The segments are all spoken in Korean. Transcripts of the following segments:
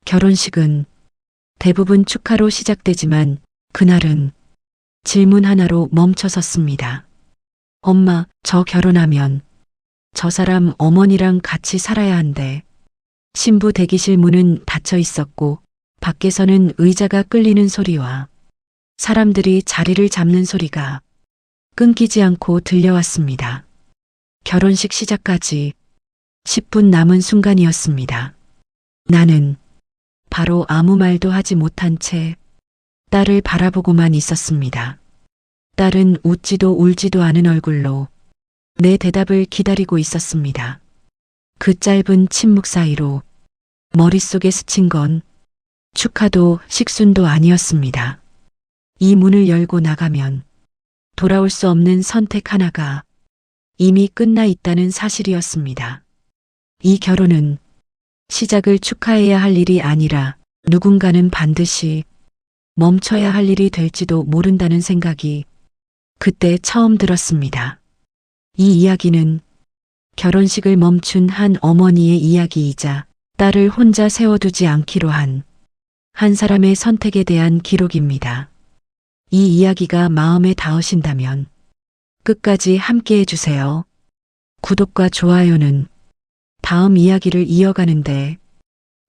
결혼식은 대부분 축하로 시작되지만 그날은 질문 하나로 멈춰섰습니다. 엄마, 저 결혼하면 저 사람 어머니랑 같이 살아야 한대. 신부 대기실 문은 닫혀 있었고 밖에서는 의자가 끌리는 소리와 사람들이 자리를 잡는 소리가 끊기지 않고 들려왔습니다. 결혼식 시작까지 10분 남은 순간이었습니다. 나는 바로 아무 말도 하지 못한 채 딸을 바라보고만 있었습니다. 딸은 웃지도 울지도 않은 얼굴로 내 대답을 기다리고 있었습니다. 그 짧은 침묵 사이로 머릿속에 스친 건 축하도 식순도 아니었습니다. 이 문을 열고 나가면 돌아올 수 없는 선택 하나가 이미 끝나 있다는 사실이었습니다. 이 결혼은 시작을 축하해야 할 일이 아니라 누군가는 반드시 멈춰야 할 일이 될지도 모른다는 생각이 그때 처음 들었습니다. 이 이야기는 결혼식을 멈춘 한 어머니의 이야기이자 딸을 혼자 세워두지 않기로 한 사람의 선택에 대한 기록입니다. 이 이야기가 마음에 닿으신다면 끝까지 함께 해주세요. 구독과 좋아요는 다음 이야기를 이어가는데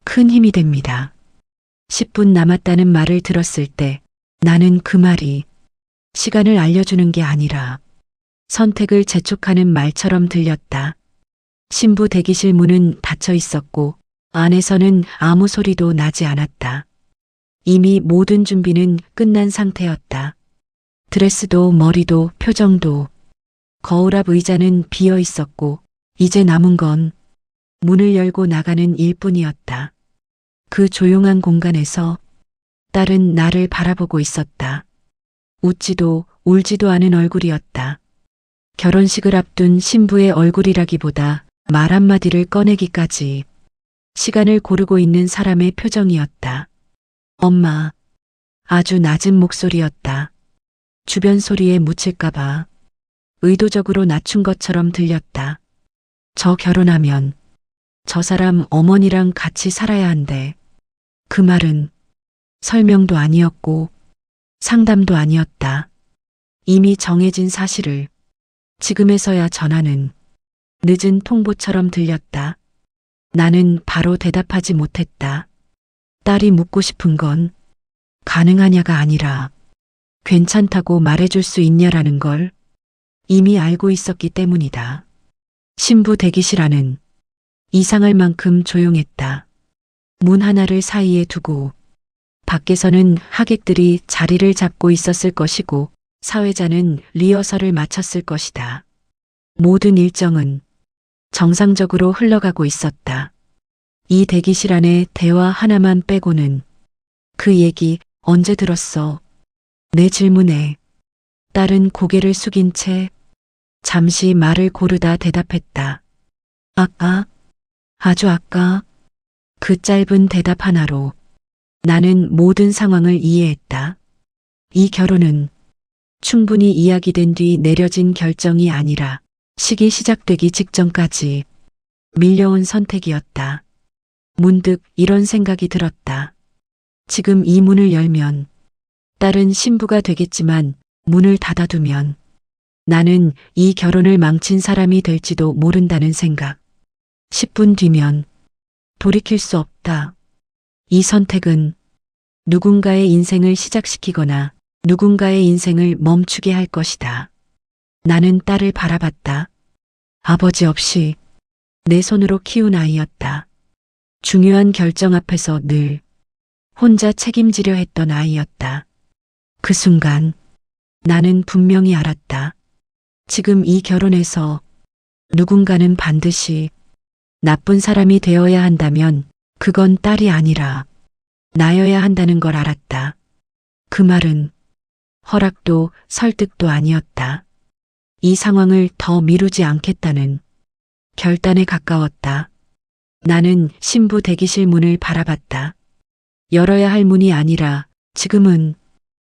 큰 힘이 됩니다. 10분 남았다는 말을 들었을 때 나는 그 말이 시간을 알려주는 게 아니라 선택을 재촉하는 말처럼 들렸다. 신부 대기실 문은 닫혀 있었고 안에서는 아무 소리도 나지 않았다. 이미 모든 준비는 끝난 상태였다. 드레스도 머리도 표정도 거울 앞 의자는 비어 있었고 이제 남은 건 문을 열고 나가는 일뿐이었다. 그 조용한 공간에서 딸은 나를 바라보고 있었다. 웃지도 울지도 않은 얼굴이었다. 결혼식을 앞둔 신부의 얼굴이라기보다 말 한마디를 꺼내기까지 시간을 고르고 있는 사람의 표정이었다. 엄마, 아주 낮은 목소리였다. 주변 소리에 묻힐까봐 의도적으로 낮춘 것처럼 들렸다. 저 결혼하면 저 사람 어머니랑 같이 살아야 한대. 그 말은 설명도 아니었고 상담도 아니었다. 이미 정해진 사실을 지금에서야 전하는 늦은 통보처럼 들렸다. 나는 바로 대답하지 못했다. 딸이 묻고 싶은 건 가능하냐가 아니라 괜찮다고 말해줄 수 있냐라는 걸 이미 알고 있었기 때문이다. 신부 대기실 안은 이상할 만큼 조용했다. 문 하나를 사이에 두고 밖에서는 하객들이 자리를 잡고 있었을 것이고 사회자는 리허설을 마쳤을 것이다. 모든 일정은 정상적으로 흘러가고 있었다. 이 대기실 안에 대화 하나만 빼고는 그 얘기 언제 들었어? 내 질문에 딸은 고개를 숙인 채 잠시 말을 고르다 대답했다. 아까, 아주 아까. 그 짧은 대답 하나로 나는 모든 상황을 이해했다. 이 결혼은 충분히 이야기된 뒤 내려진 결정이 아니라 식이 시작되기 직전까지 밀려온 선택이었다. 문득 이런 생각이 들었다. 지금 이 문을 열면 딸은 신부가 되겠지만 문을 닫아두면 나는 이 결혼을 망친 사람이 될지도 모른다는 생각. 10분 뒤면 돌이킬 수 없다. 이 선택은 누군가의 인생을 시작시키거나 누군가의 인생을 멈추게 할 것이다. 나는 딸을 바라봤다. 아버지 없이 내 손으로 키운 아이였다. 중요한 결정 앞에서 늘 혼자 책임지려 했던 아이였다. 그 순간 나는 분명히 알았다. 지금 이 결혼에서 누군가는 반드시 나쁜 사람이 되어야 한다면 그건 딸이 아니라 나여야 한다는 걸 알았다. 그 말은 허락도 설득도 아니었다. 이 상황을 더 미루지 않겠다는 결단에 가까웠다. 나는 신부 대기실 문을 바라봤다. 열어야 할 문이 아니라 지금은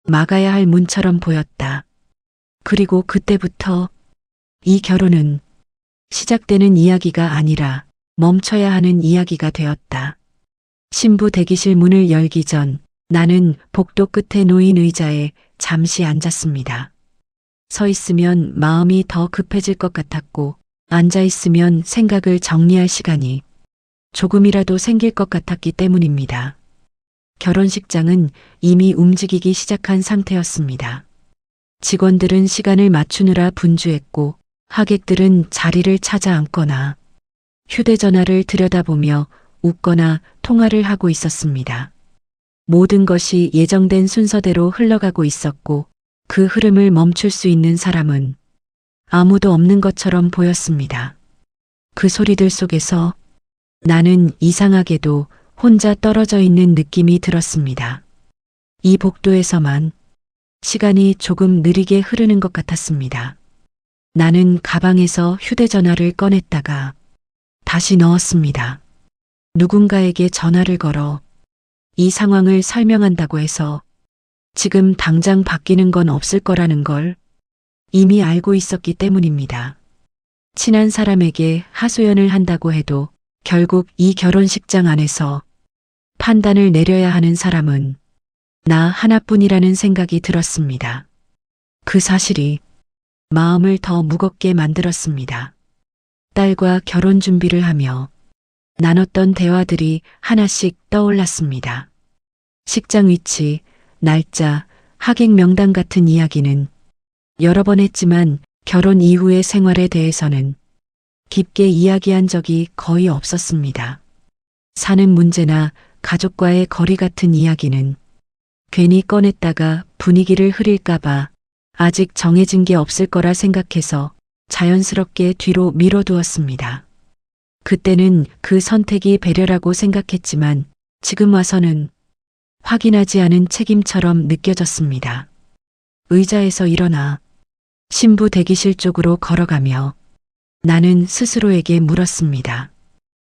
막아야 할 문처럼 보였다. 그리고 그때부터 이 결혼은 시작되는 이야기가 아니라 멈춰야 하는 이야기가 되었다. 신부 대기실 문을 열기 전 나는 복도 끝에 놓인 의자에 잠시 앉았습니다. 서 있으면 마음이 더 급해질 것 같았고 앉아 있으면 생각을 정리할 시간이 조금이라도 생길 것 같았기 때문입니다. 결혼식장은 이미 움직이기 시작한 상태였습니다. 직원들은 시간을 맞추느라 분주했고 하객들은 자리를 찾아 앉거나 휴대전화를 들여다보며 웃거나 통화를 하고 있었습니다. 모든 것이 예정된 순서대로 흘러가고 있었고 그 흐름을 멈출 수 있는 사람은 아무도 없는 것처럼 보였습니다. 그 소리들 속에서 나는 이상하게도 혼자 떨어져 있는 느낌이 들었습니다. 이 복도에서만 시간이 조금 느리게 흐르는 것 같았습니다. 나는 가방에서 휴대전화를 꺼냈다가 다시 넣었습니다. 누군가에게 전화를 걸어 이 상황을 설명한다고 해서 지금 당장 바뀌는 건 없을 거라는 걸 이미 알고 있었기 때문입니다. 친한 사람에게 하소연을 한다고 해도 결국 이 결혼식장 안에서 판단을 내려야 하는 사람은 나 하나뿐이라는 생각이 들었습니다. 그 사실이 마음을 더 무겁게 만들었습니다. 딸과 결혼 준비를 하며 나눴던 대화들이 하나씩 떠올랐습니다. 식장 위치, 날짜, 하객 명단 같은 이야기는 여러 번 했지만 결혼 이후의 생활에 대해서는 깊게 이야기한 적이 거의 없었습니다. 사는 문제나 가족과의 거리 같은 이야기는 괜히 꺼냈다가 분위기를 흐릴까봐 아직 정해진 게 없을 거라 생각해서 자연스럽게 뒤로 미뤄두었습니다. 그때는 그 선택이 배려라고 생각했지만 지금 와서는 확인하지 않은 책임처럼 느껴졌습니다. 의자에서 일어나 신부 대기실 쪽으로 걸어가며 나는 스스로에게 물었습니다.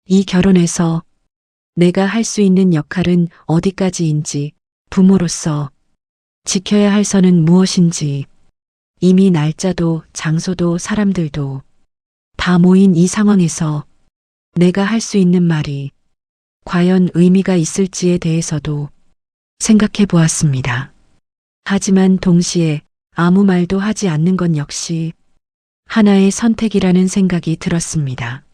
이 결혼에서 내가 할 수 있는 역할은 어디까지인지, 부모로서 지켜야 할 선은 무엇인지, 이미 날짜도 장소도 사람들도 다 모인 이 상황에서 내가 할 수 있는 말이 과연 의미가 있을지에 대해서도 생각해 보았습니다. 하지만 동시에 아무 말도 하지 않는 건 역시 하나의 선택이라는 생각이 들었습니다.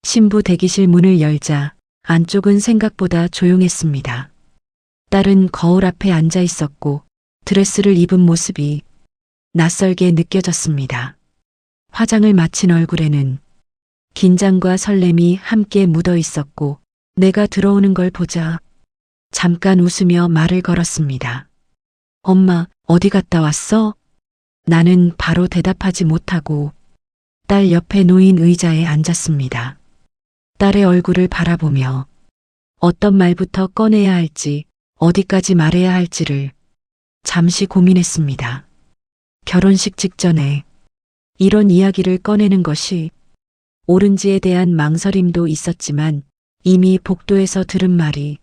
신부 대기실 문을 열자 안쪽은 생각보다 조용했습니다. 딸은 거울 앞에 앉아 있었고 드레스를 입은 모습이 낯설게 느껴졌습니다. 화장을 마친 얼굴에는 긴장과 설렘이 함께 묻어 있었고 내가 들어오는 걸 보자 잠깐 웃으며 말을 걸었습니다. 엄마, 어디 갔다 왔어? 나는 바로 대답하지 못하고 딸 옆에 놓인 의자에 앉았습니다. 딸의 얼굴을 바라보며 어떤 말부터 꺼내야 할지, 어디까지 말해야 할지를 잠시 고민했습니다. 결혼식 직전에 이런 이야기를 꺼내는 것이 옳은지에 대한 망설임도 있었지만 이미 복도에서 들은 말이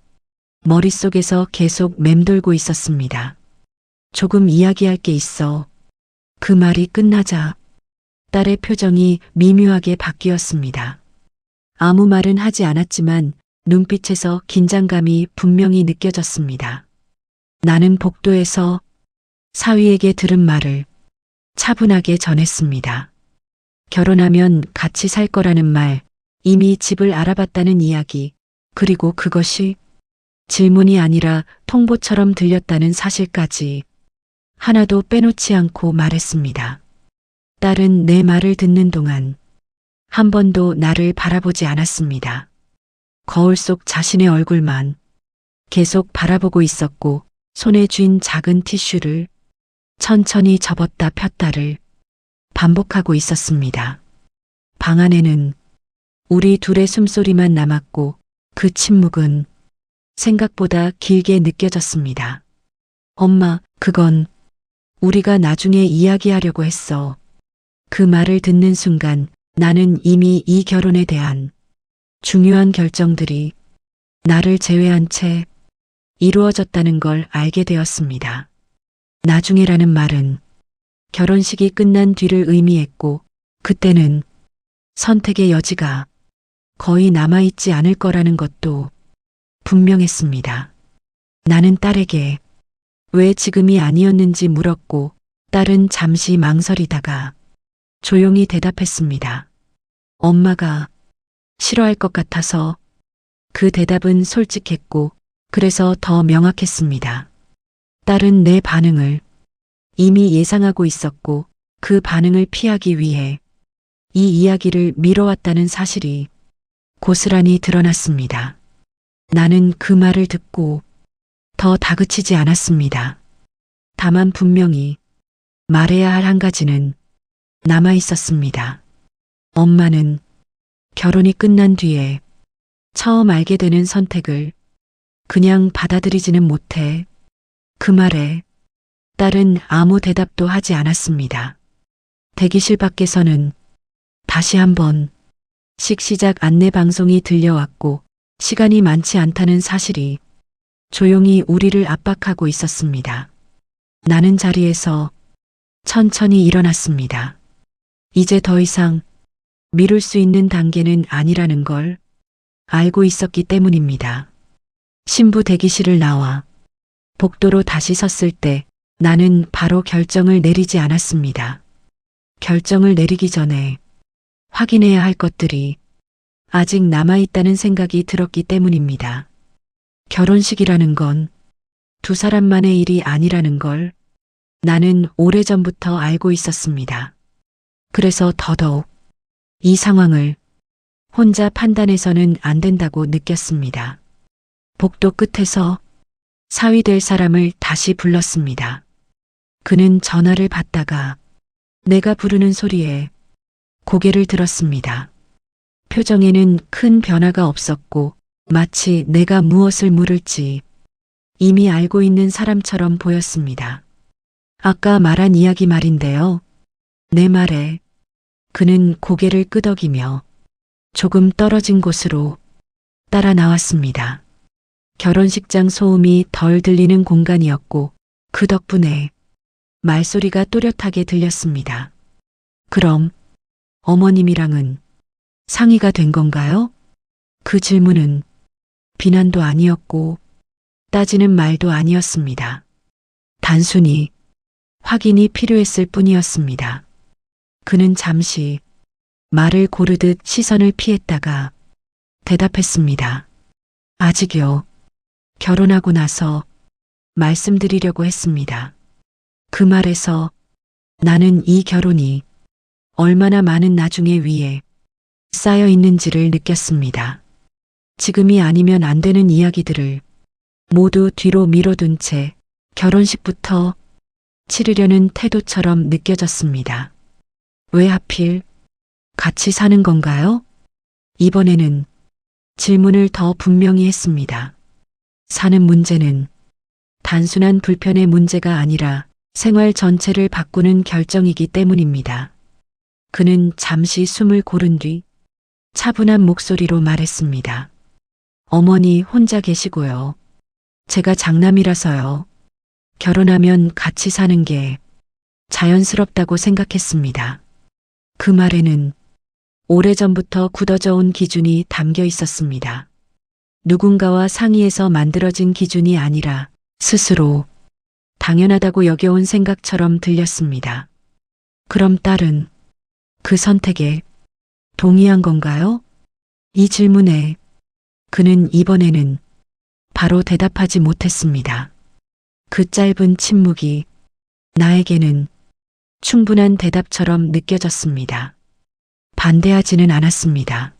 머릿속에서 계속 맴돌고 있었습니다. 조금 이야기할 게 있어. 그 말이 끝나자 딸의 표정이 미묘하게 바뀌었습니다. 아무 말은 하지 않았지만 눈빛에서 긴장감이 분명히 느껴졌습니다. 나는 복도에서 사위에게 들은 말을 차분하게 전했습니다. 결혼하면 같이 살 거라는 말, 이미 집을 알아봤다는 이야기, 그리고 그것이 질문이 아니라 통보처럼 들렸다는 사실까지 하나도 빼놓지 않고 말했습니다. 딸은 내 말을 듣는 동안 한 번도 나를 바라보지 않았습니다. 거울 속 자신의 얼굴만 계속 바라보고 있었고 손에 쥔 작은 티슈를 천천히 접었다 폈다를 반복하고 있었습니다. 방 안에는 우리 둘의 숨소리만 남았고 그 침묵은 생각보다 길게 느껴졌습니다. 엄마, 그건 우리가 나중에 이야기하려고 했어. 그 말을 듣는 순간 나는 이미 이 결혼에 대한 중요한 결정들이 나를 제외한 채 이루어졌다는 걸 알게 되었습니다. 나중에라는 말은 결혼식이 끝난 뒤를 의미했고 그때는 선택의 여지가 거의 남아있지 않을 거라는 것도 분명했습니다. 나는 딸에게 왜 지금이 아니었는지 물었고 딸은 잠시 망설이다가 조용히 대답했습니다. 엄마가 싫어할 것 같아서. 그 대답은 솔직했고 그래서 더 명확했습니다. 딸은 내 반응을 이미 예상하고 있었고 그 반응을 피하기 위해 이 이야기를 미뤄왔다는 사실이 고스란히 드러났습니다. 나는 그 말을 듣고 더 다그치지 않았습니다. 다만 분명히 말해야 할 한 가지는 남아 있었습니다. 엄마는 결혼이 끝난 뒤에 처음 알게 되는 선택을 그냥 받아들이지는 못해. 그 말에 딸은 아무 대답도 하지 않았습니다. 대기실 밖에서는 다시 한번 식시작 안내 방송이 들려왔고 시간이 많지 않다는 사실이 조용히 우리를 압박하고 있었습니다. 나는 자리에서 천천히 일어났습니다. 이제 더 이상 미룰 수 있는 단계는 아니라는 걸 알고 있었기 때문입니다. 신부 대기실을 나와 복도로 다시 섰을 때 나는 바로 결정을 내리지 않았습니다. 결정을 내리기 전에 확인해야 할 것들이 아직 남아있다는 생각이 들었기 때문입니다. 결혼식이라는 건 두 사람만의 일이 아니라는 걸 나는 오래전부터 알고 있었습니다. 그래서 더더욱 이 상황을 혼자 판단해서는 안 된다고 느꼈습니다. 복도 끝에서 사위 될 사람을 다시 불렀습니다. 그는 전화를 받다가 내가 부르는 소리에 고개를 들었습니다. 표정에는 큰 변화가 없었고 마치 내가 무엇을 물을지 이미 알고 있는 사람처럼 보였습니다. 아까 말한 이야기 말인데요. 내 말에 그는 고개를 끄덕이며 조금 떨어진 곳으로 따라 나왔습니다. 결혼식장 소음이 덜 들리는 공간이었고 그 덕분에 말소리가 또렷하게 들렸습니다. 그럼 어머님이랑은 상의가 된 건가요? 그 질문은 비난도 아니었고 따지는 말도 아니었습니다. 단순히 확인이 필요했을 뿐이었습니다. 그는 잠시 말을 고르듯 시선을 피했다가 대답했습니다. 아직요. 결혼하고 나서 말씀드리려고 했습니다. 그 말에서 나는 이 결혼이 얼마나 많은 나중에 위에 쌓여 있는지를 느꼈습니다. 지금이 아니면 안 되는 이야기들을 모두 뒤로 미뤄둔 채 결혼식부터 치르려는 태도처럼 느껴졌습니다. 왜 하필 같이 사는 건가요? 이번에는 질문을 더 분명히 했습니다. 사는 문제는 단순한 불편의 문제가 아니라 생활 전체를 바꾸는 결정이기 때문입니다. 그는 잠시 숨을 고른 뒤 차분한 목소리로 말했습니다. 어머니 혼자 계시고요. 제가 장남이라서요. 결혼하면 같이 사는 게 자연스럽다고 생각했습니다. 그 말에는 오래전부터 굳어져 온 기준이 담겨 있었습니다. 누군가와 상의해서 만들어진 기준이 아니라 스스로 당연하다고 여겨온 생각처럼 들렸습니다. 그럼 딸은 그 선택에 동의한 건가요? 이 질문에 그는 이번에는 바로 대답하지 못했습니다. 그 짧은 침묵이 나에게는 충분한 대답처럼 느껴졌습니다. 반대하지는 않았습니다.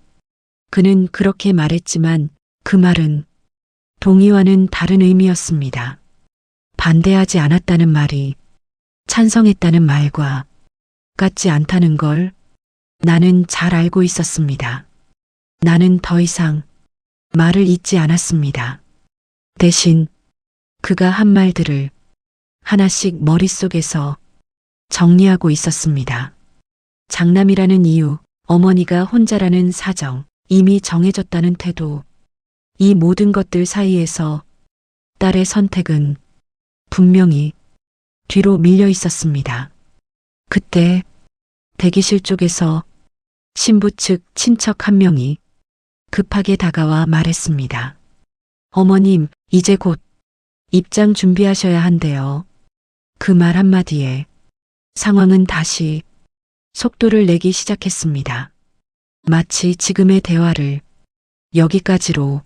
그는 그렇게 말했지만 그 말은 동의와는 다른 의미였습니다. 반대하지 않았다는 말이 찬성했다는 말과 같지 않다는 걸 나는 잘 알고 있었습니다. 나는 더 이상 말을 잇지 않았습니다. 대신 그가 한 말들을 하나씩 머릿속에서 정리하고 있었습니다. 장남이라는 이유, 어머니가 혼자라는 사정, 이미 정해졌다는 태도, 이 모든 것들 사이에서 딸의 선택은 분명히 뒤로 밀려 있었습니다. 그때 대기실 쪽에서 신부 측 친척 한 명이 급하게 다가와 말했습니다. 어머님, 이제 곧 입장 준비하셔야 한대요. 그 말 한마디에 상황은 다시 속도를 내기 시작했습니다. 마치 지금의 대화를 여기까지로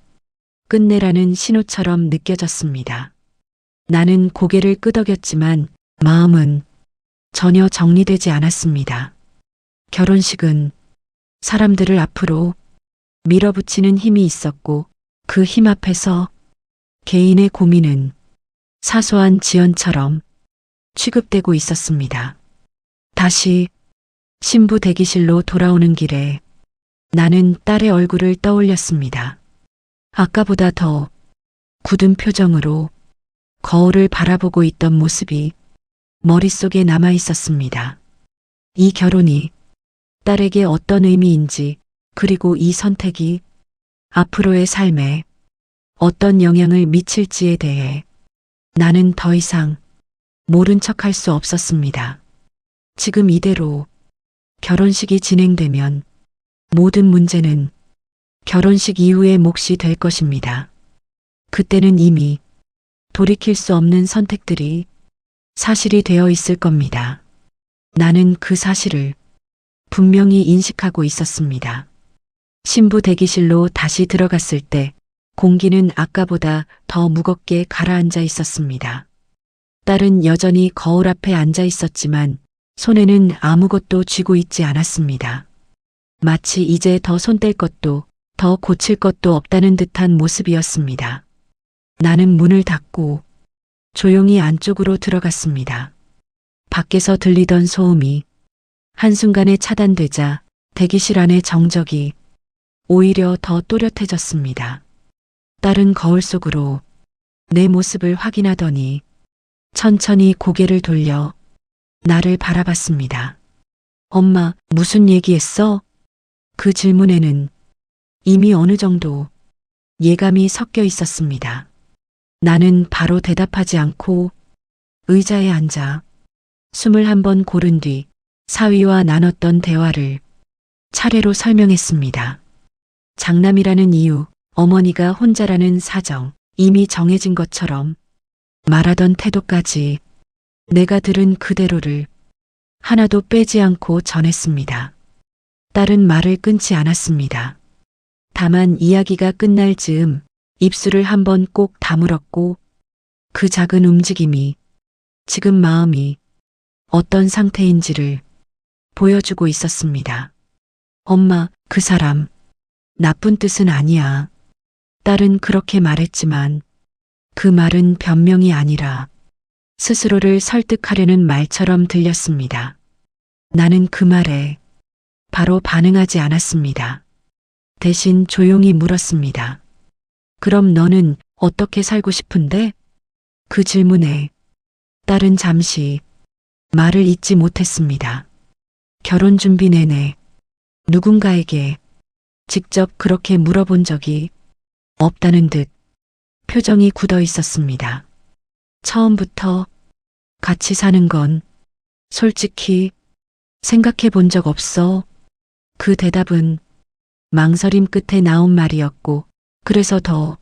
끝내라는 신호처럼 느껴졌습니다. 나는 고개를 끄덕였지만 마음은 전혀 정리되지 않았습니다. 결혼식은 사람들을 앞으로 밀어붙이는 힘이 있었고 그 힘 앞에서 개인의 고민은 사소한 지연처럼 취급되고 있었습니다. 다시 신부 대기실로 돌아오는 길에 나는 딸의 얼굴을 떠올렸습니다. 아까보다 더 굳은 표정으로 거울을 바라보고 있던 모습이 머릿속에 남아 있었습니다. 이 결혼이 딸에게 어떤 의미인지, 그리고 이 선택이 앞으로의 삶에 어떤 영향을 미칠지에 대해 나는 더 이상 모른 척할 수 없었습니다. 지금 이대로 결혼식이 진행되면 모든 문제는 결혼식 이후의 몫이 될 것입니다. 그때는 이미 돌이킬 수 없는 선택들이 사실이 되어 있을 겁니다. 나는 그 사실을 분명히 인식하고 있었습니다. 신부 대기실로 다시 들어갔을 때 공기는 아까보다 더 무겁게 가라앉아 있었습니다. 딸은 여전히 거울 앞에 앉아 있었지만 손에는 아무것도 쥐고 있지 않았습니다. 마치 이제 더 손댈 것도 더 고칠 것도 없다는 듯한 모습이었습니다. 나는 문을 닫고 조용히 안쪽으로 들어갔습니다. 밖에서 들리던 소음이 한순간에 차단되자 대기실 안의 정적이 오히려 더 또렷해졌습니다. 딸은 거울 속으로 내 모습을 확인하더니 천천히 고개를 돌려 나를 바라봤습니다. 엄마, 무슨 얘기했어? 그 질문에는 이미 어느 정도 예감이 섞여 있었습니다. 나는 바로 대답하지 않고 의자에 앉아 숨을 한 번 고른 뒤 사위와 나눴던 대화를 차례로 설명했습니다. 장남이라는 이유, 어머니가 혼자라는 사정, 이미 정해진 것처럼 말하던 태도까지 내가 들은 그대로를 하나도 빼지 않고 전했습니다. 딸은 말을 끊지 않았습니다. 다만 이야기가 끝날 즈음 입술을 한번 꼭 다물었고 그 작은 움직임이 지금 마음이 어떤 상태인지를 보여주고 있었습니다. 엄마, 그 사람 나쁜 뜻은 아니야. 딸은 그렇게 말했지만 그 말은 변명이 아니라 스스로를 설득하려는 말처럼 들렸습니다. 나는 그 말에 바로 반응하지 않았습니다. 대신 조용히 물었습니다. 그럼 너는 어떻게 살고 싶은데? 그 질문에 딸은 잠시 말을 잇지 못했습니다. 결혼 준비 내내 누군가에게 직접 그렇게 물어본 적이 없다는 듯 표정이 굳어 있었습니다. 처음부터 같이 사는 건 솔직히 생각해 본 적 없어. 그 대답은 망설임 끝에 나온 말이었고 그래서 더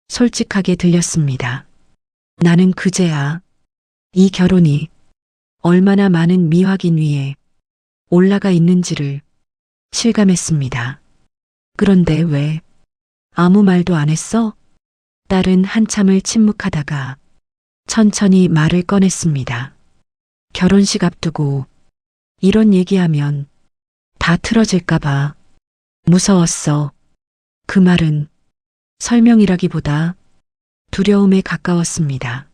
솔직하게 들렸습니다. 나는 그제야 이 결혼이 얼마나 많은 미확인 위에 올라가 있는지를 실감했습니다. 그런데 왜 아무 말도 안 했어? 딸은 한참을 침묵하다가 천천히 말을 꺼냈습니다. 결혼식 앞두고 이런 얘기하면 다 틀어질까봐 무서웠어. 그 말은 설명이라기보다 두려움에 가까웠습니다.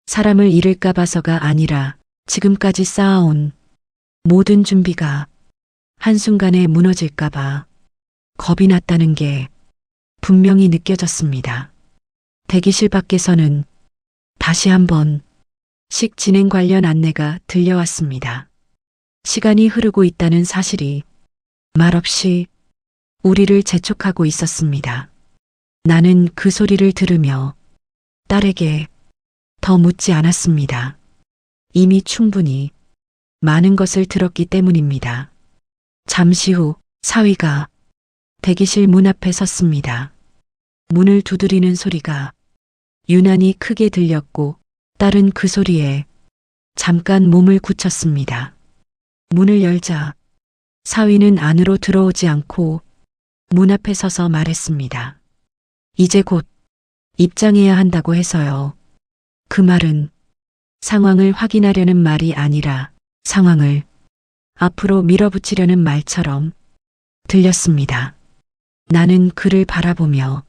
사람을 잃을까 봐서가 아니라 지금까지 쌓아온 모든 준비가 한순간에 무너질까봐 겁이 났다는 게 분명히 느껴졌습니다. 대기실 밖에서는 다시 한번 식 진행 관련 안내가 들려왔습니다. 시간이 흐르고 있다는 사실이 말없이 우리를 재촉하고 있었습니다. 나는 그 소리를 들으며 딸에게 더 묻지 않았습니다. 이미 충분히 많은 것을 들었기 때문입니다. 잠시 후 사위가 대기실 문 앞에 섰습니다. 문을 두드리는 소리가 유난히 크게 들렸고 딸은 그 소리에 잠깐 몸을 굳혔습니다. 문을 열자 사위는 안으로 들어오지 않고 문 앞에 서서 말했습니다. 이제 곧 입장해야 한다고 해서요. 그 말은 상황을 확인하려는 말이 아니라 상황을 앞으로 밀어붙이려는 말처럼 들렸습니다. 나는 그를 바라보며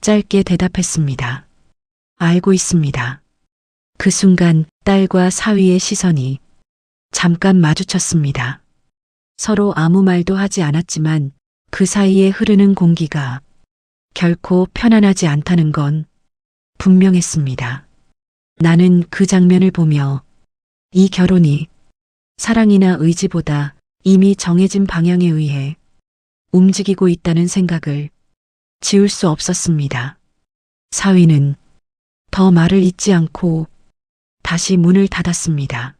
짧게 대답했습니다. 알고 있습니다. 그 순간 딸과 사위의 시선이 잠깐 마주쳤습니다. 서로 아무 말도 하지 않았지만 그 사이에 흐르는 공기가 결코 편안하지 않다는 건 분명했습니다. 나는 그 장면을 보며 이 결혼이 사랑이나 의지보다 이미 정해진 방향에 의해 움직이고 있다는 생각을 지울 수 없었습니다. 사위는 더 말을 잇지 않고 다시 문을 닫았습니다.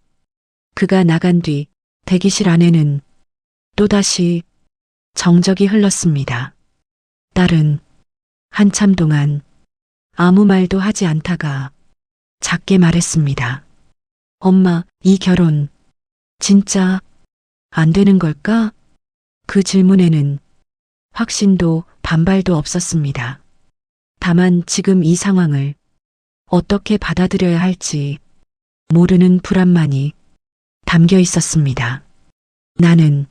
그가 나간 뒤 대기실 안에는 또다시 정적이 흘렀습니다. 딸은 한참 동안 아무 말도 하지 않다가 작게 말했습니다. 엄마, 이 결혼 진짜 안 되는 걸까? 그 질문에는 확신도 반발도 없었습니다. 다만 지금 이 상황을 어떻게 받아들여야 할지 모르는 불안만이 담겨 있었습니다. 나는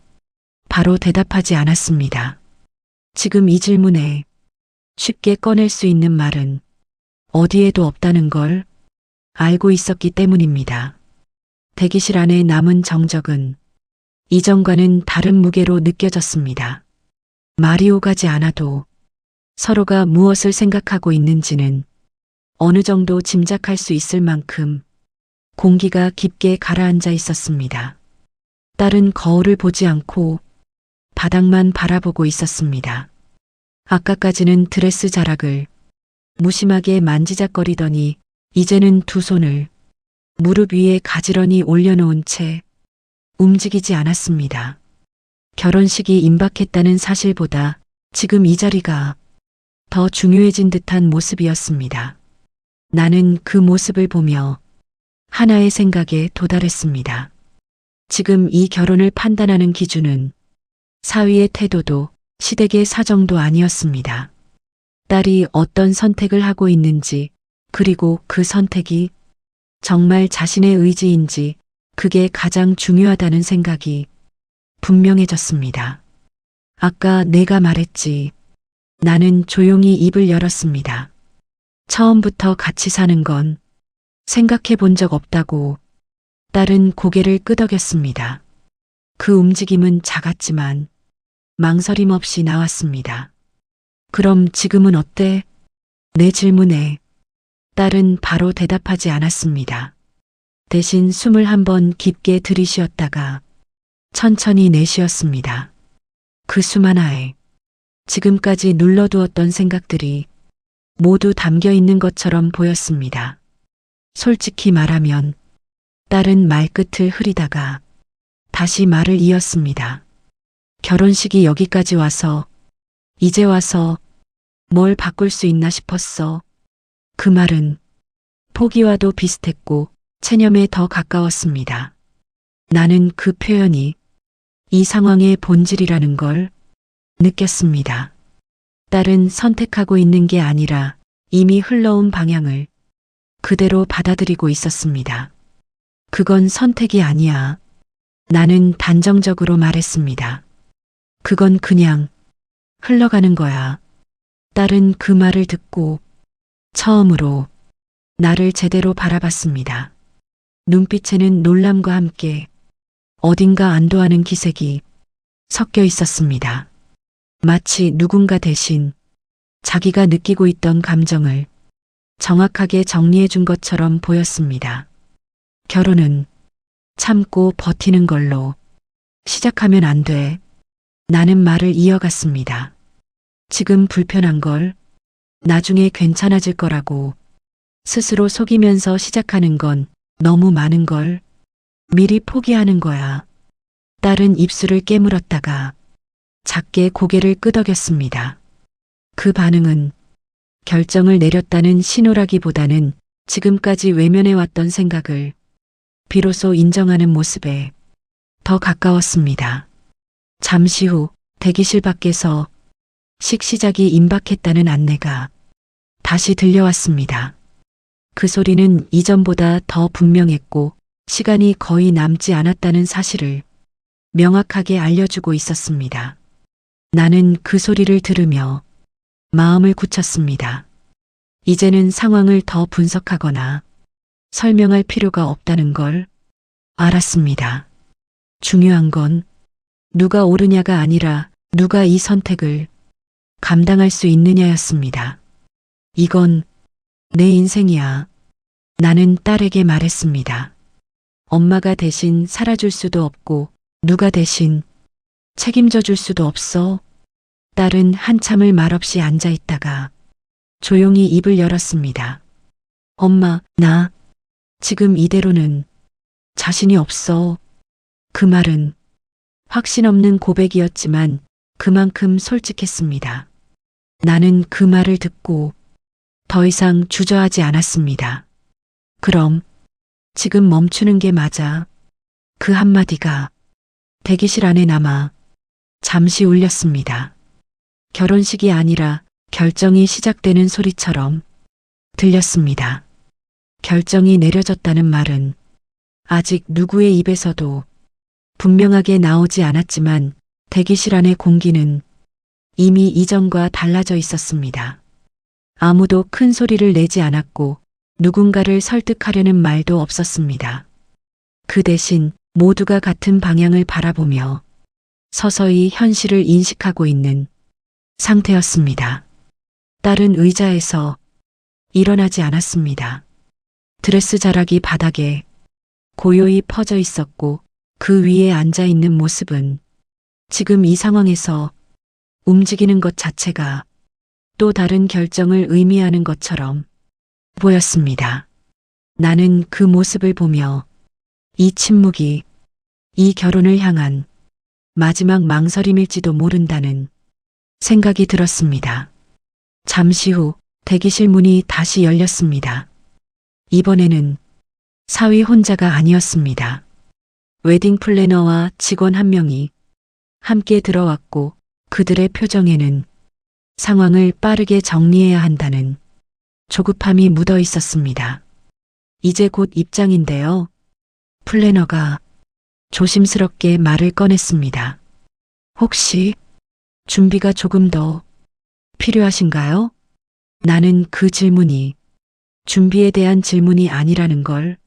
바로 대답하지 않았습니다. 지금 이 질문에 쉽게 꺼낼 수 있는 말은 어디에도 없다는 걸 알고 있었기 때문입니다. 대기실 안에 남은 정적은 이전과는 다른 무게로 느껴졌습니다. 말이 오가지 않아도 서로가 무엇을 생각하고 있는지는 어느 정도 짐작할 수 있을 만큼 공기가 깊게 가라앉아 있었습니다. 딸은 거울을 보지 않고 바닥만 바라보고 있었습니다. 아까까지는 드레스 자락을 무심하게 만지작거리더니 이제는 두 손을 무릎 위에 가지런히 올려놓은 채 움직이지 않았습니다. 결혼식이 임박했다는 사실보다 지금 이 자리가 더 중요해진 듯한 모습이었습니다. 나는 그 모습을 보며 하나의 생각에 도달했습니다. 지금 이 결혼을 판단하는 기준은 사위의 태도도 시댁의 사정도 아니었습니다. 딸이 어떤 선택을 하고 있는지, 그리고 그 선택이 정말 자신의 의지인지, 그게 가장 중요하다는 생각이 분명해졌습니다. 아까 내가 말했지. 나는 조용히 입을 열었습니다. 처음부터 같이 사는 건 생각해 본 적 없다고. 딸은 고개를 끄덕였습니다. 그 움직임은 작았지만 망설임 없이 나왔습니다. 그럼 지금은 어때? 내 질문에 딸은 바로 대답하지 않았습니다. 대신 숨을 한번 깊게 들이쉬었다가 천천히 내쉬었습니다. 그 숨 하나에 지금까지 눌러두었던 생각들이 모두 담겨 있는 것처럼 보였습니다. 솔직히 말하면 딸은 말끝을 흐리다가 다시 말을 이었습니다. 결혼식이 여기까지 와서, 이제 와서 뭘 바꿀 수 있나 싶었어. 그 말은 포기와도 비슷했고 체념에 더 가까웠습니다. 나는 그 표현이 이 상황의 본질이라는 걸 느꼈습니다. 딸은 선택하고 있는 게 아니라 이미 흘러온 방향을 그대로 받아들이고 있었습니다. 그건 선택이 아니야. 나는 단정적으로 말했습니다. 그건 그냥 흘러가는 거야. 딸은 그 말을 듣고 처음으로 나를 제대로 바라봤습니다. 눈빛에는 놀람과 함께 어딘가 안도하는 기색이 섞여 있었습니다. 마치 누군가 대신 자기가 느끼고 있던 감정을 정확하게 정리해 준 것처럼 보였습니다. 결혼은 참고 버티는 걸로 시작하면 안 돼. 나는 말을 이어갔습니다. 지금 불편한 걸 나중에 괜찮아질 거라고 스스로 속이면서 시작하는 건 너무 많은 걸 미리 포기하는 거야. 딸은 입술을 깨물었다가 작게 고개를 끄덕였습니다. 그 반응은 결정을 내렸다는 신호라기보다는 지금까지 외면해왔던 생각을 비로소 인정하는 모습에 더 가까웠습니다. 잠시 후 대기실 밖에서 식시작이 임박했다는 안내가 다시 들려왔습니다. 그 소리는 이전보다 더 분명했고 시간이 거의 남지 않았다는 사실을 명확하게 알려주고 있었습니다. 나는 그 소리를 들으며 마음을 굳혔습니다. 이제는 상황을 더 분석하거나 설명할 필요가 없다는 걸 알았습니다. 중요한 건 누가 옳으냐가 아니라 누가 이 선택을 감당할 수 있느냐였습니다. 이건 내 인생이야. 나는 딸에게 말했습니다. 엄마가 대신 살아줄 수도 없고 누가 대신 책임져 줄 수도 없어. 딸은 한참을 말없이 앉아 있다가 조용히 입을 열었습니다. 엄마, 나 지금 이대로는 자신이 없어. 그 말은 확신 없는 고백이었지만 그만큼 솔직했습니다. 나는 그 말을 듣고 더 이상 주저하지 않았습니다. 그럼 지금 멈추는 게 맞아. 그 한마디가 대기실 안에 남아 잠시 울렸습니다. 결혼식이 아니라 결정이 시작되는 소리처럼 들렸습니다. 결정이 내려졌다는 말은 아직 누구의 입에서도 분명하게 나오지 않았지만 대기실 안의 공기는 이미 이전과 달라져 있었습니다. 아무도 큰 소리를 내지 않았고 누군가를 설득하려는 말도 없었습니다. 그 대신 모두가 같은 방향을 바라보며 서서히 현실을 인식하고 있는 상태였습니다. 딸은 의자에서 일어나지 않았습니다. 드레스 자락이 바닥에 고요히 퍼져 있었고 그 위에 앉아 있는 모습은 지금 이 상황에서 움직이는 것 자체가 또 다른 결정을 의미하는 것처럼 보였습니다. 나는 그 모습을 보며 이 침묵이 이 결혼을 향한 마지막 망설임일지도 모른다는 생각이 들었습니다. 잠시 후 대기실 문이 다시 열렸습니다. 이번에는 사위 혼자가 아니었습니다. 웨딩 플래너와 직원 한 명이 함께 들어왔고 그들의 표정에는 상황을 빠르게 정리해야 한다는 조급함이 묻어 있었습니다. 이제 곧 입장인데요. 플래너가 조심스럽게 말을 꺼냈습니다. 혹시 준비가 조금 더 필요하신가요? 나는 그 질문이 준비에 대한 질문이 아니라는 걸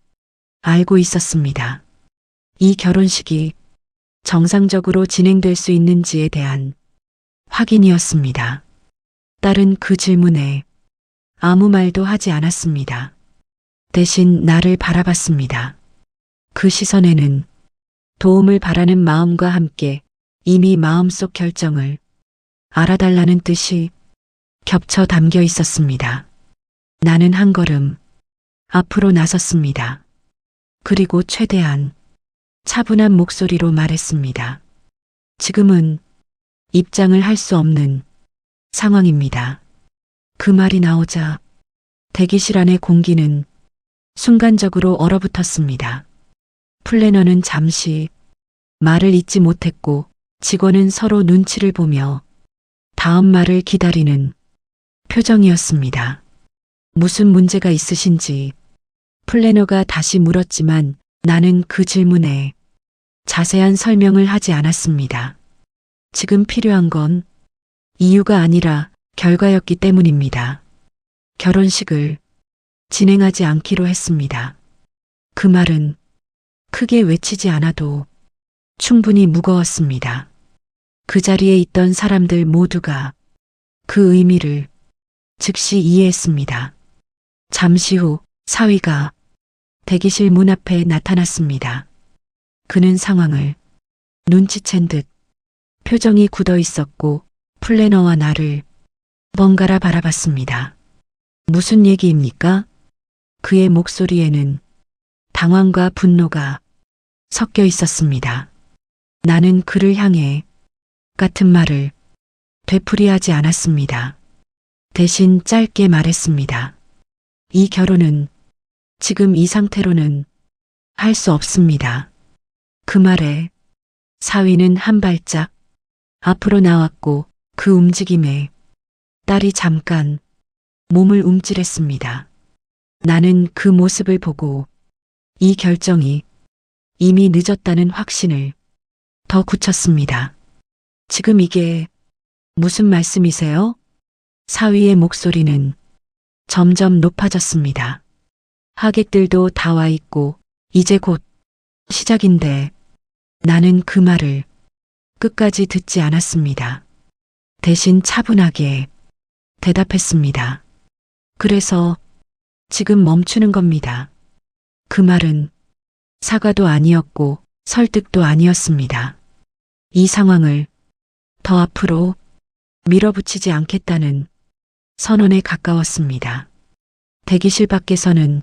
알고 있었습니다. 이 결혼식이 정상적으로 진행될 수 있는지에 대한 확인이었습니다. 딸은 그 질문에 아무 말도 하지 않았습니다. 대신 나를 바라봤습니다. 그 시선에는 도움을 바라는 마음과 함께 이미 마음속 결정을 알아달라는 뜻이 겹쳐 담겨 있었습니다. 나는 한 걸음 앞으로 나섰습니다. 그리고 최대한 차분한 목소리로 말했습니다. 지금은 입장을 할 수 없는 상황입니다. 그 말이 나오자 대기실 안의 공기는 순간적으로 얼어붙었습니다. 플래너는 잠시 말을 잇지 못했고 직원은 서로 눈치를 보며 다음 말을 기다리는 표정이었습니다. 무슨 문제가 있으신지 플래너가 다시 물었지만 나는 그 질문에 자세한 설명을 하지 않았습니다. 지금 필요한 건 이유가 아니라 결과였기 때문입니다. 결혼식을 진행하지 않기로 했습니다. 그 말은 크게 외치지 않아도 충분히 무거웠습니다. 그 자리에 있던 사람들 모두가 그 의미를 즉시 이해했습니다. 잠시 후 사위가 대기실 문 앞에 나타났습니다. 그는 상황을 눈치챈 듯 표정이 굳어 있었고 플래너와 나를 번갈아 바라봤습니다. 무슨 얘기입니까? 그의 목소리에는 당황과 분노가 섞여 있었습니다. 나는 그를 향해 같은 말을 되풀이하지 않았습니다. 대신 짧게 말했습니다. 이 결혼은 지금 이 상태로는 할 수 없습니다. 그 말에 사위는 한 발짝 앞으로 나왔고 그 움직임에 딸이 잠깐 몸을 움찔했습니다. 나는 그 모습을 보고 이 결정이 이미 늦었다는 확신을 더 굳혔습니다. 지금 이게 무슨 말씀이세요? 사위의 목소리는 점점 높아졌습니다. 하객들도 다 와 있고 이제 곧 시작인데 나는 그 말을 끝까지 듣지 않았습니다. 대신 차분하게 대답했습니다. 그래서 지금 멈추는 겁니다. 그 말은 사과도 아니었고 설득도 아니었습니다. 이 상황을 더 앞으로 밀어붙이지 않겠다는 선언에 가까웠습니다. 대기실 밖에서는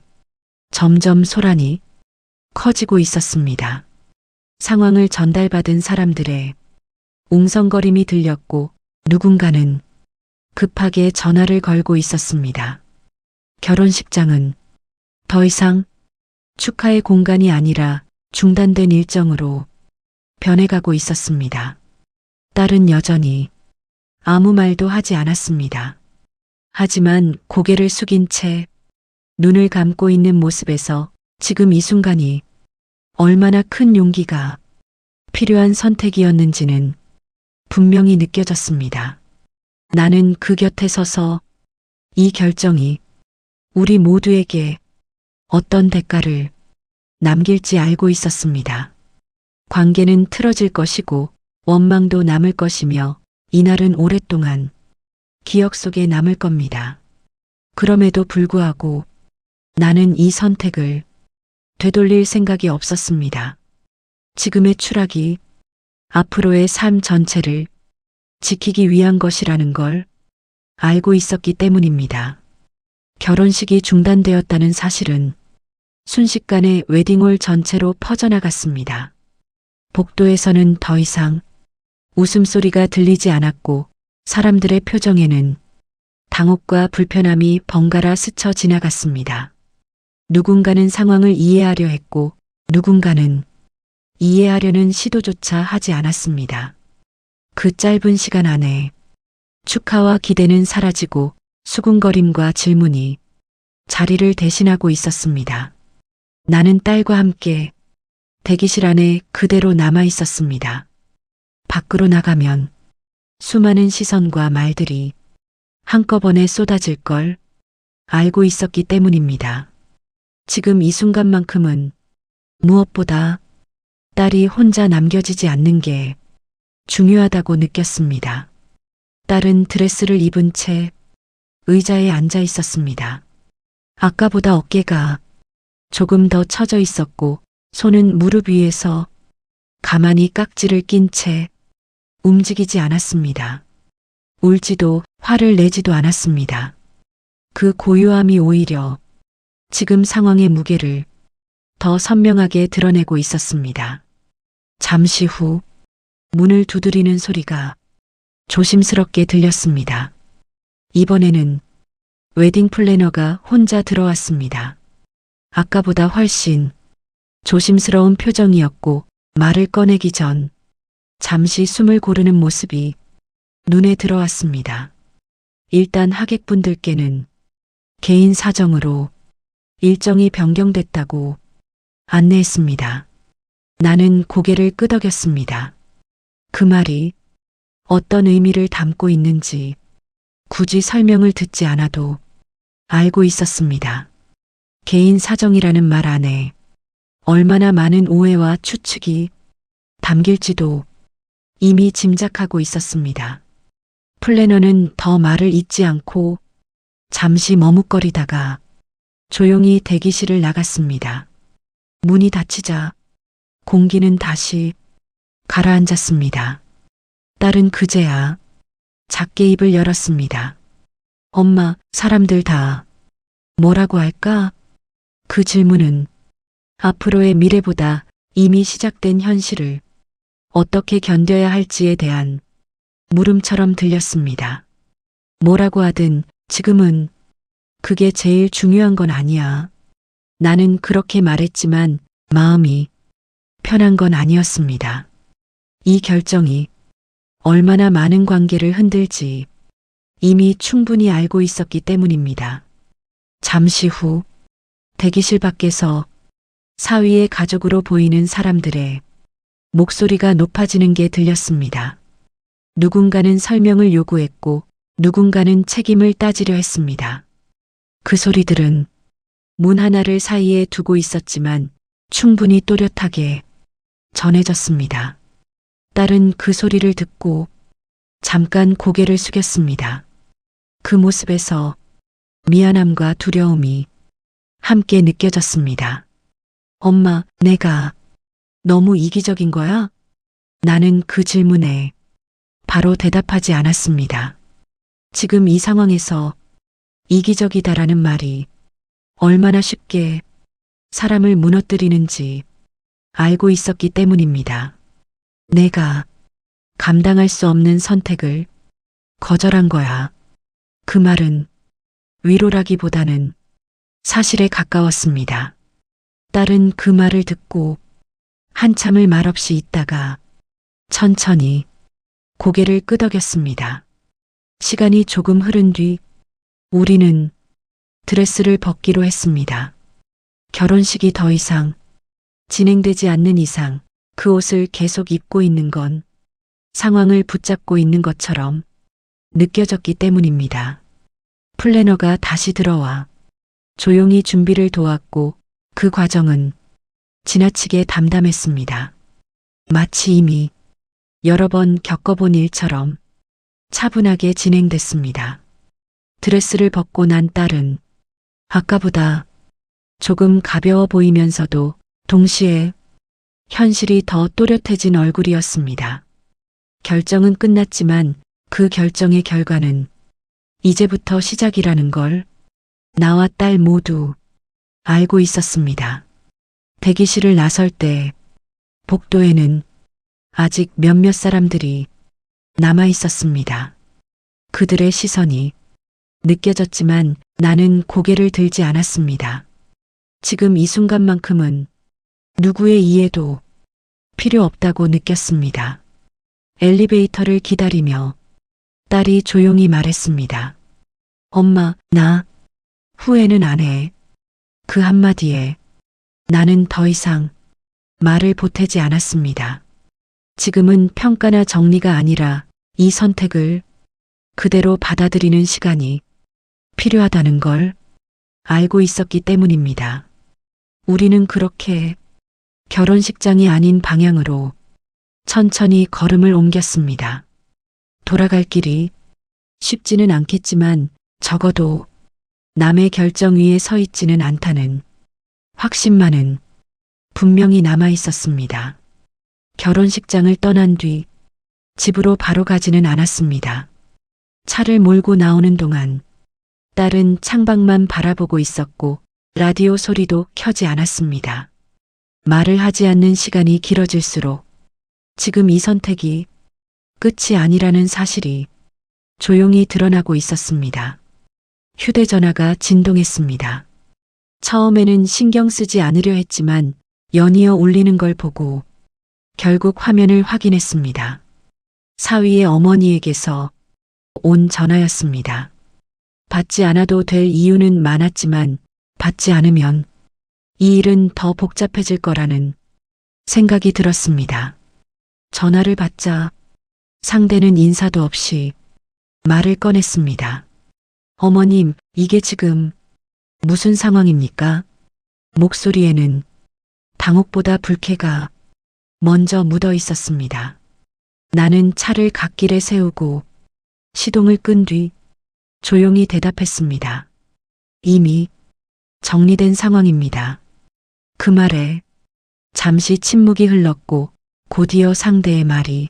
점점 소란이 커지고 있었습니다. 상황을 전달받은 사람들의 웅성거림이 들렸고 누군가는 급하게 전화를 걸고 있었습니다. 결혼식장은 더 이상 축하의 공간이 아니라 중단된 일정으로 변해가고 있었습니다. 딸은 여전히 아무 말도 하지 않았습니다. 하지만 고개를 숙인 채 눈을 감고 있는 모습에서 지금 이 순간이 얼마나 큰 용기가 필요한 선택이었는지는 분명히 느껴졌습니다. 나는 그 곁에 서서 이 결정이 우리 모두에게 어떤 대가를 남길지 알고 있었습니다. 관계는 틀어질 것이고 원망도 남을 것이며 이날은 오랫동안 기억 속에 남을 겁니다. 그럼에도 불구하고 나는 이 선택을 되돌릴 생각이 없었습니다. 지금의 추락이 앞으로의 삶 전체를 지키기 위한 것이라는 걸 알고 있었기 때문입니다. 결혼식이 중단되었다는 사실은 순식간에 웨딩홀 전체로 퍼져나갔습니다. 복도에서는 더 이상 웃음소리가 들리지 않았고 사람들의 표정에는 당혹과 불편함이 번갈아 스쳐 지나갔습니다. 누군가는 상황을 이해하려 했고 누군가는 이해하려는 시도조차 하지 않았습니다. 그 짧은 시간 안에 축하와 기대는 사라지고 수군거림과 질문이 자리를 대신하고 있었습니다. 나는 딸과 함께 대기실 안에 그대로 남아 있었습니다. 밖으로 나가면 수많은 시선과 말들이 한꺼번에 쏟아질 걸 알고 있었기 때문입니다. 지금 이 순간만큼은 무엇보다 딸이 혼자 남겨지지 않는 게 중요하다고 느꼈습니다. 딸은 드레스를 입은 채 의자에 앉아 있었습니다. 아까보다 어깨가 조금 더 처져 있었고 손은 무릎 위에서 가만히 깍지를 낀 채 움직이지 않았습니다. 울지도 화를 내지도 않았습니다. 그 고요함이 오히려 지금 상황의 무게를 더 선명하게 드러내고 있었습니다. 잠시 후 문을 두드리는 소리가 조심스럽게 들렸습니다. 이번에는 웨딩 플래너가 혼자 들어왔습니다. 아까보다 훨씬 조심스러운 표정이었고 말을 꺼내기 전 잠시 숨을 고르는 모습이 눈에 들어왔습니다. 일단 하객분들께는 개인 사정으로 일정이 변경됐다고 안내했습니다. 나는 고개를 끄덕였습니다. 그 말이 어떤 의미를 담고 있는지 굳이 설명을 듣지 않아도 알고 있었습니다. 개인 사정이라는 말 안에 얼마나 많은 오해와 추측이 담길지도 이미 짐작하고 있었습니다. 플래너는 더 말을 잇지 않고 잠시 머뭇거리다가 조용히 대기실을 나갔습니다. 문이 닫히자 공기는 다시 가라앉았습니다. 딸은 그제야 작게 입을 열었습니다. 엄마, 사람들 다 뭐라고 할까? 그 질문은 앞으로의 미래보다 이미 시작된 현실을 어떻게 견뎌야 할지에 대한 물음처럼 들렸습니다. 뭐라고 하든 지금은 그게 제일 중요한 건 아니야. 나는 그렇게 말했지만 마음이 편한 건 아니었습니다. 이 결정이 얼마나 많은 관계를 흔들지 이미 충분히 알고 있었기 때문입니다. 잠시 후 대기실 밖에서 사위의 가족으로 보이는 사람들의 목소리가 높아지는 게 들렸습니다. 누군가는 설명을 요구했고 누군가는 책임을 따지려 했습니다. 그 소리들은 문 하나를 사이에 두고 있었지만 충분히 또렷하게 전해졌습니다. 딸은 그 소리를 듣고 잠깐 고개를 숙였습니다. 그 모습에서 미안함과 두려움이 함께 느껴졌습니다. 엄마, 내가 너무 이기적인 거야? 나는 그 질문에 바로 대답하지 않았습니다. 지금 이 상황에서 이기적이다라는 말이 얼마나 쉽게 사람을 무너뜨리는지 알고 있었기 때문입니다. 내가 감당할 수 없는 선택을 거절한 거야. 그 말은 위로라기보다는 사실에 가까웠습니다. 딸은 그 말을 듣고 한참을 말없이 있다가 천천히 고개를 끄덕였습니다. 시간이 조금 흐른 뒤 우리는 드레스를 벗기로 했습니다. 결혼식이 더 이상 진행되지 않는 이상 그 옷을 계속 입고 있는 건 상황을 붙잡고 있는 것처럼 느껴졌기 때문입니다. 플래너가 다시 들어와 조용히 준비를 도왔고 그 과정은 지나치게 담담했습니다. 마치 이미 여러 번 겪어본 일처럼 차분하게 진행됐습니다. 드레스를 벗고 난 딸은 아까보다 조금 가벼워 보이면서도 동시에 현실이 더 또렷해진 얼굴이었습니다. 결정은 끝났지만 그 결정의 결과는 이제부터 시작이라는 걸 나와 딸 모두 알고 있었습니다. 대기실을 나설 때 복도에는 아직 몇몇 사람들이 남아 있었습니다. 그들의 시선이 느껴졌지만 나는 고개를 들지 않았습니다. 지금 이 순간만큼은 누구의 이해도 필요 없다고 느꼈습니다. 엘리베이터를 기다리며 딸이 조용히 말했습니다. 엄마, 나 후회는 안 해. 그 한마디에 나는 더 이상 말을 보태지 않았습니다. 지금은 평가나 정리가 아니라 이 선택을 그대로 받아들이는 시간이 필요하다는 걸 알고 있었기 때문입니다. 우리는 그렇게 결혼식장이 아닌 방향으로 천천히 걸음을 옮겼습니다. 돌아갈 길이 쉽지는 않겠지만 적어도 남의 결정 위에 서 있지는 않다는 확신만은 분명히 남아 있었습니다. 결혼식장을 떠난 뒤 집으로 바로 가지는 않았습니다. 차를 몰고 나오는 동안 딸은 창밖만 바라보고 있었고 라디오 소리도 켜지 않았습니다. 말을 하지 않는 시간이 길어질수록 지금 이 선택이 끝이 아니라는 사실이 조용히 드러나고 있었습니다. 휴대전화가 진동했습니다. 처음에는 신경 쓰지 않으려 했지만 연이어 울리는 걸 보고 결국 화면을 확인했습니다. 사위의 어머니에게서 온 전화였습니다. 받지 않아도 될 이유는 많았지만 받지 않으면 이 일은 더 복잡해질 거라는 생각이 들었습니다. 전화를 받자 상대는 인사도 없이 말을 꺼냈습니다. 어머님, 이게 지금 무슨 상황입니까? 목소리에는 당혹보다 불쾌가 먼저 묻어 있었습니다. 나는 차를 갓길에 세우고 시동을 끈 뒤 조용히 대답했습니다. 이미 정리된 상황입니다. 그 말에 잠시 침묵이 흘렀고 곧이어 상대의 말이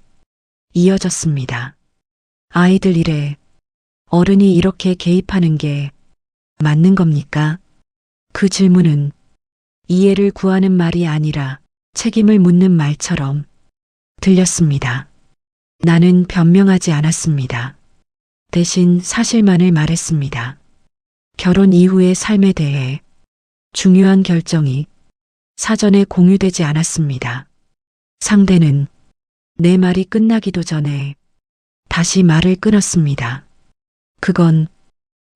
이어졌습니다. 아이들 일에 어른이 이렇게 개입하는 게 맞는 겁니까? 그 질문은 이해를 구하는 말이 아니라 책임을 묻는 말처럼 들렸습니다. 나는 변명하지 않았습니다. 대신 사실만을 말했습니다. 결혼 이후의 삶에 대해 중요한 결정이 사전에 공유되지 않았습니다. 상대는 내 말이 끝나기도 전에 다시 말을 끊었습니다. 그건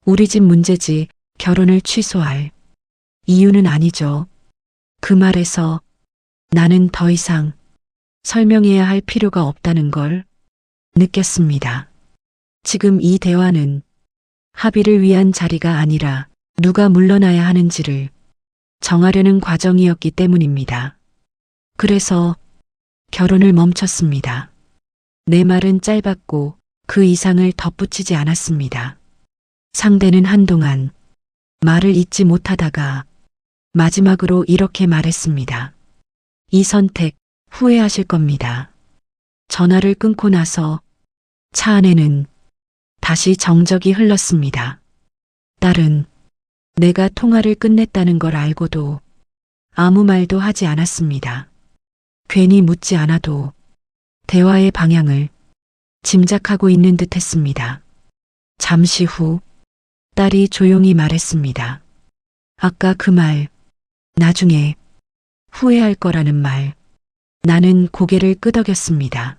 우리 집 문제지 결혼을 취소할 이유는 아니죠. 그 말에서 나는 더 이상 설명해야 할 필요가 없다는 걸 느꼈습니다. 지금 이 대화는 합의를 위한 자리가 아니라 누가 물러나야 하는지를 정하려는 과정이었기 때문입니다. 그래서 결혼을 멈췄습니다. 내 말은 짧았고 그 이상을 덧붙이지 않았습니다. 상대는 한동안 말을 잇지 못하다가 마지막으로 이렇게 말했습니다. 이 선택 후회하실 겁니다. 전화를 끊고 나서 차 안에는 다시 정적이 흘렀습니다. 딸은 내가 통화를 끝냈다는 걸 알고도 아무 말도 하지 않았습니다. 괜히 묻지 않아도 대화의 방향을 짐작하고 있는 듯 했습니다. 잠시 후 딸이 조용히 말했습니다. 아까 그 말, 나중에 후회할 거라는 말. 나는 고개를 끄덕였습니다.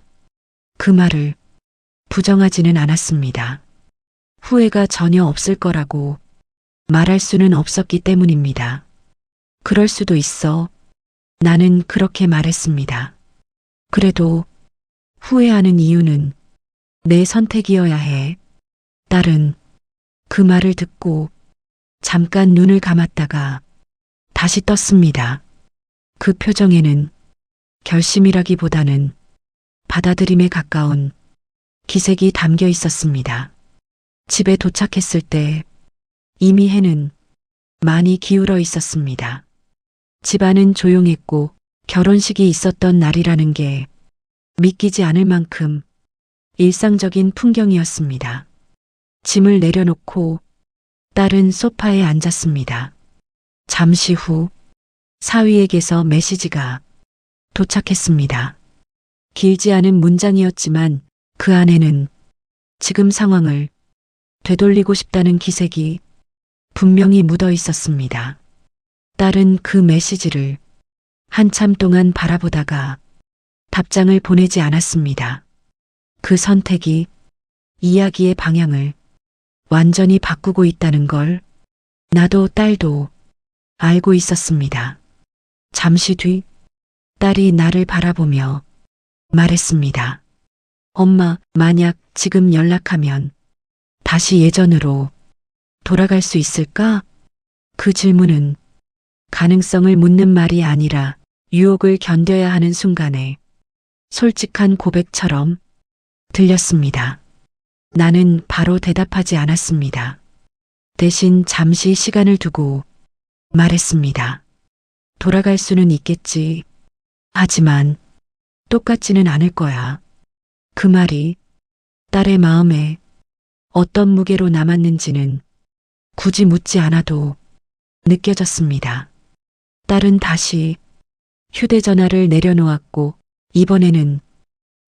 그 말을 부정하지는 않았습니다. 후회가 전혀 없을 거라고 말할 수는 없었기 때문입니다. 그럴 수도 있어. 나는 그렇게 말했습니다. 그래도 후회하는 이유는 내 선택이어야 해. 딸은 그 말을 듣고 잠깐 눈을 감았다가 다시 떴습니다. 그 표정에는 결심이라기보다는 받아들임에 가까운 기색이 담겨 있었습니다. 집에 도착했을 때 이미 해는 많이 기울어 있었습니다. 집안은 조용했고 결혼식이 있었던 날이라는 게 믿기지 않을 만큼 일상적인 풍경이었습니다. 짐을 내려놓고 딸은 소파에 앉았습니다. 잠시 후 사위에게서 메시지가 도착했습니다. 길지 않은 문장이었지만 그 안에는 지금 상황을 되돌리고 싶다는 기색이 분명히 묻어 있었습니다. 딸은 그 메시지를 한참 동안 바라보다가 답장을 보내지 않았습니다. 그 선택이 이야기의 방향을 완전히 바꾸고 있다는 걸 나도 딸도 알고 있었습니다. 잠시 뒤 딸이 나를 바라보며 말했습니다. 엄마, 만약 지금 연락하면 다시 예전으로 돌아갈 수 있을까? 그 질문은 가능성을 묻는 말이 아니라 유혹을 견뎌야 하는 순간에 솔직한 고백처럼 들렸습니다. 나는 바로 대답하지 않았습니다. 대신 잠시 시간을 두고 말했습니다. 돌아갈 수는 있겠지. 하지만 똑같지는 않을 거야. 그 말이 딸의 마음에 어떤 무게로 남았는지는 굳이 묻지 않아도 느껴졌습니다. 딸은 다시 휴대전화를 내려놓았고 이번에는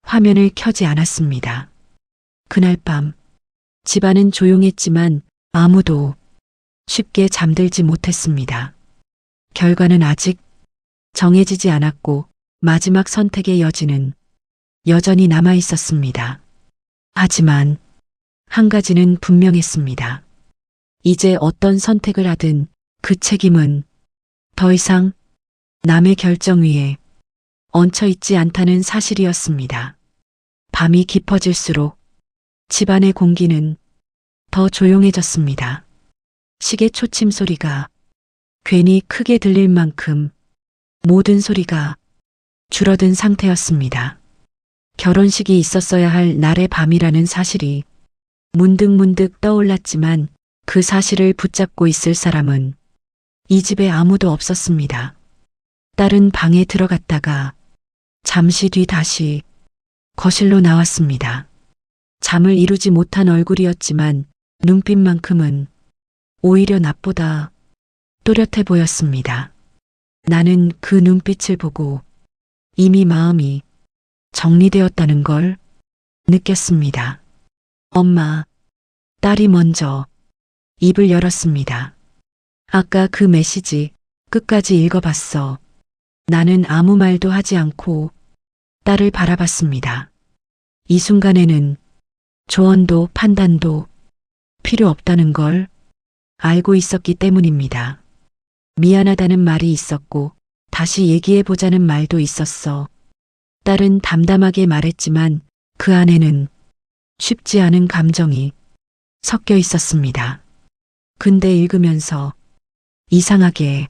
화면을 켜지 않았습니다. 그날 밤 집안은 조용했지만 아무도 쉽게 잠들지 못했습니다. 결과는 아직 정해지지 않았고 마지막 선택의 여지는 여전히 남아 있었습니다. 하지만 한 가지는 분명했습니다. 이제 어떤 선택을 하든 그 책임은 더 이상 남의 결정 위에 얹혀 있지 않다는 사실이었습니다. 밤이 깊어질수록 집안의 공기는 더 조용해졌습니다. 시계 초침 소리가 괜히 크게 들릴 만큼 모든 소리가 줄어든 상태였습니다. 결혼식이 있었어야 할 날의 밤이라는 사실이 문득문득 떠올랐지만 그 사실을 붙잡고 있을 사람은 이 집에 아무도 없었습니다. 딸은 방에 들어갔다가 잠시 뒤 다시 거실로 나왔습니다. 잠을 이루지 못한 얼굴이었지만 눈빛만큼은 오히려 낮보다 또렷해 보였습니다. 나는 그 눈빛을 보고 이미 마음이 정리되었다는 걸 느꼈습니다. 엄마, 딸이 먼저 입을 열었습니다. 아까 그 메시지 끝까지 읽어봤어. 나는 아무 말도 하지 않고 딸을 바라봤습니다. 이 순간에는 조언도 판단도 필요 없다는 걸 알고 있었기 때문입니다. 미안하다는 말이 있었고 다시 얘기해보자는 말도 있었어. 딸은 담담하게 말했지만 그 안에는 쉽지 않은 감정이 섞여 있었습니다. 근데 읽으면서 이상하게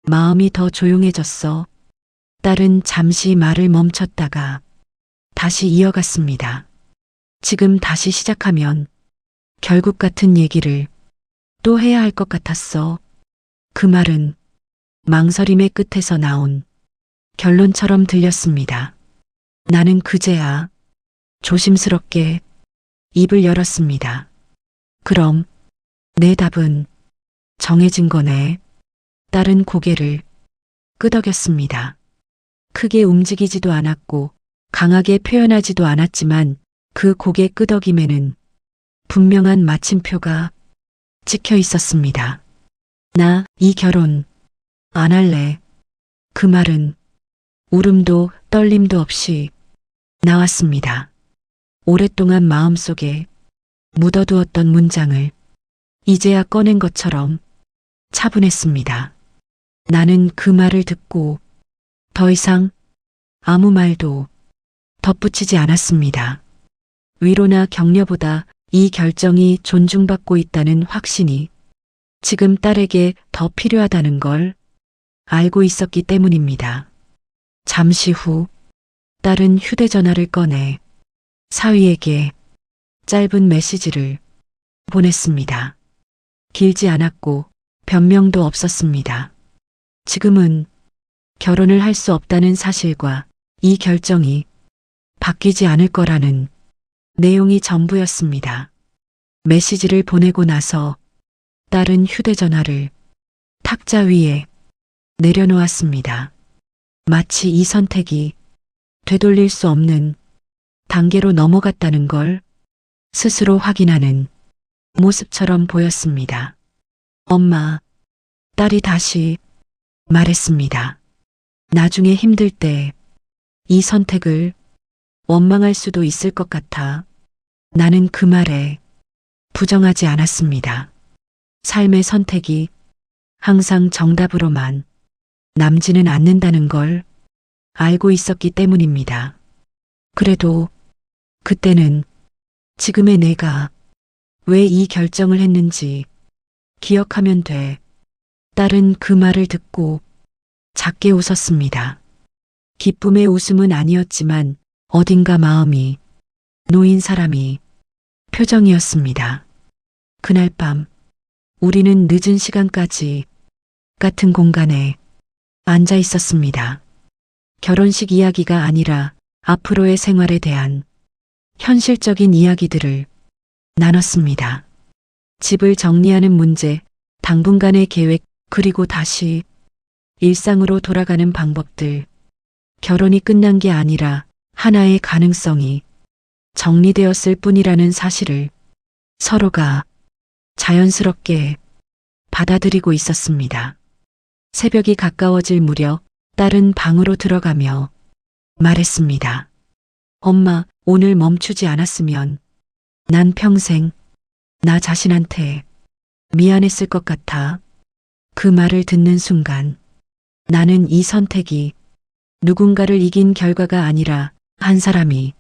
마음이 더 조용해졌어. 딸은 잠시 말을 멈췄다가 다시 이어갔습니다. 지금 다시 시작하면 결국 같은 얘기를 또 해야 할 것 같았어. 그 말은 망설임의 끝에서 나온 결론처럼 들렸습니다. 나는 그제야 조심스럽게 입을 열었습니다. 그럼 내 답은 정해진 거네. 딸은 고개를 끄덕였습니다. 크게 움직이지도 않았고 강하게 표현하지도 않았지만 그 고개 끄덕임에는 분명한 마침표가 찍혀 있었습니다. 나 이 결혼 안 할래. 그 말은 울음도 떨림도 없이 나왔습니다. 오랫동안 마음속에 묻어두었던 문장을 이제야 꺼낸 것처럼 차분했습니다. 나는 그 말을 듣고 더 이상 아무 말도 덧붙이지 않았습니다. 위로나 격려보다 이 결정이 존중받고 있다는 확신이 지금 딸에게 더 필요하다는 걸 알고 있었기 때문입니다. 잠시 후 딸은 휴대전화를 꺼내 사위에게 짧은 메시지를 보냈습니다. 길지 않았고 변명도 없었습니다. 지금은 결혼을 할 수 없다는 사실과 이 결정이 바뀌지 않을 거라는 내용이 전부였습니다. 메시지를 보내고 나서 딸은 휴대전화를 탁자 위에 내려놓았습니다. 마치 이 선택이 되돌릴 수 없는 단계로 넘어갔다는 걸 스스로 확인하는 모습처럼 보였습니다. 엄마, 딸이 다시 말했습니다. 나중에 힘들 때 이 선택을 원망할 수도 있을 것 같아. 나는 그 말에 부정하지 않았습니다. 삶의 선택이 항상 정답으로만 남지는 않는다는 걸 알고 있었기 때문입니다. 그래도 그때는 지금의 내가 왜 이 결정을 했는지 기억하면 돼. 딸은 그 말을 듣고 작게 웃었습니다. 기쁨의 웃음은 아니었지만 어딘가 마음이 놓인 사람이 표정이었습니다. 그날 밤 우리는 늦은 시간까지 같은 공간에 앉아 있었습니다. 결혼식 이야기가 아니라 앞으로의 생활에 대한 현실적인 이야기들을 나눴습니다. 집을 정리하는 문제, 당분간의 계획, 그리고 다시 일상으로 돌아가는 방법들. 결혼이 끝난 게 아니라 하나의 가능성이 정리되었을 뿐이라는 사실을 서로가 자연스럽게 받아들이고 있었습니다. 새벽이 가까워질 무렵 딸은 방으로 들어가며 말했습니다. 엄마, 오늘 멈추지 않았으면 난 평생 나 자신한테 미안했을 것 같아. 그 말을 듣는 순간 나는 이 선택이 누군가를 이긴 결과가 아니라 한 사람이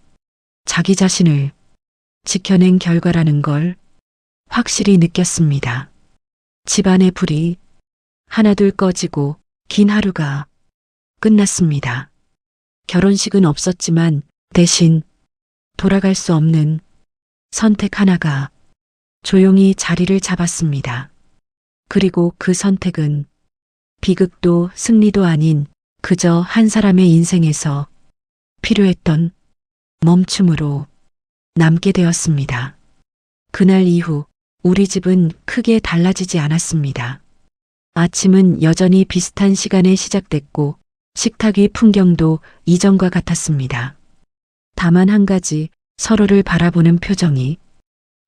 자기 자신을 지켜낸 결과라는 걸 확실히 느꼈습니다. 집안의 불이 하나둘 꺼지고 긴 하루가 끝났습니다. 결혼식은 없었지만 대신 돌아갈 수 없는 선택 하나가 조용히 자리를 잡았습니다. 그리고 그 선택은 비극도 승리도 아닌 그저 한 사람의 인생에서 필요했던 멈춤으로 남게 되었습니다. 그날 이후 우리 집은 크게 달라지지 않았습니다. 아침은 여전히 비슷한 시간에 시작됐고 식탁 위 풍경도 이전과 같았습니다. 다만 한 가지, 서로를 바라보는 표정이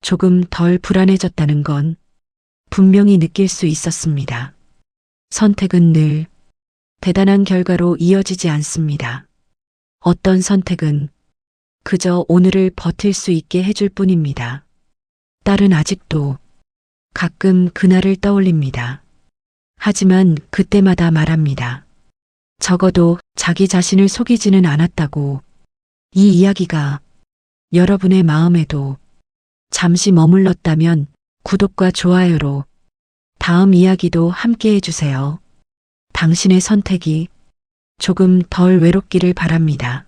조금 덜 불안해졌다는 건 분명히 느낄 수 있었습니다. 선택은 늘 대단한 결과로 이어지지 않습니다. 어떤 선택은 그저 오늘을 버틸 수 있게 해줄 뿐입니다. 딸은 아직도 가끔 그날을 떠올립니다. 하지만 그때마다 말합니다. 적어도 자기 자신을 속이지는 않았다고. 이 이야기가 여러분의 마음에도 잠시 머물렀다면 구독과 좋아요로 다음 이야기도 함께 해주세요. 당신의 선택이 조금 덜 외롭기를 바랍니다.